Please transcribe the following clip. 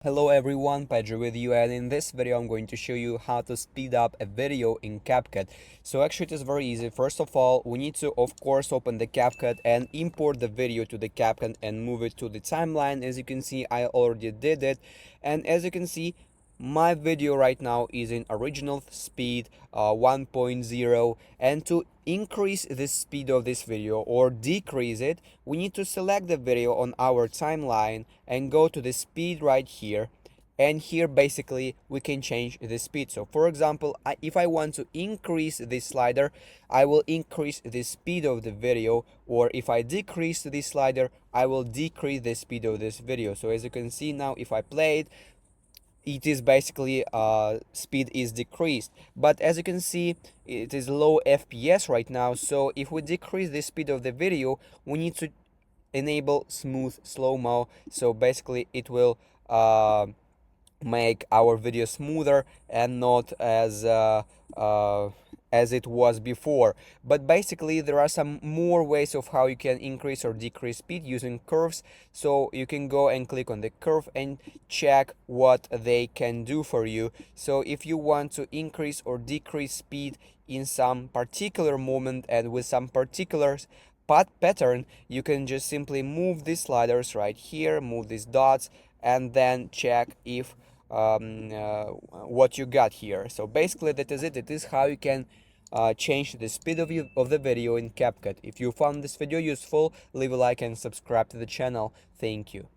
Hello everyone, Pedro with you, and in this video I'm going to show you how to speed up a video in Capcut. So actually it is very easy. First of all, we need to of course open the Capcut and import the video to the Capcut and move it to the timeline. As you can see, I already did it, and as you can see, my video right now is in original speed 1.0, and to increase the speed of this video or decrease it, we need to select the video on our timeline and go to the speed right here, and here basically we can change the speed. So for example, if I want to increase this slider, I will increase the speed of the video, or if I decrease this slider, I will decrease the speed of this video. So as you can see now, if I play it is basically speed is decreased, but as you can see, it is low FPS right now. So if we decrease the speed of the video, we need to enable smooth slow-mo, so basically it will make our video smoother and not as it was before. But basically there are some more ways of how you can increase or decrease speed using curves. So you can go and click on the curve and check what they can do for you. So if you want to increase or decrease speed in some particular moment and with some particular pattern, you can just simply move these sliders right here, move these dots, and then check if what you got here. So basically that is it. It is how you can change the speed of the video in CapCut. If you found this video useful, leave a like and subscribe to the channel. Thank you.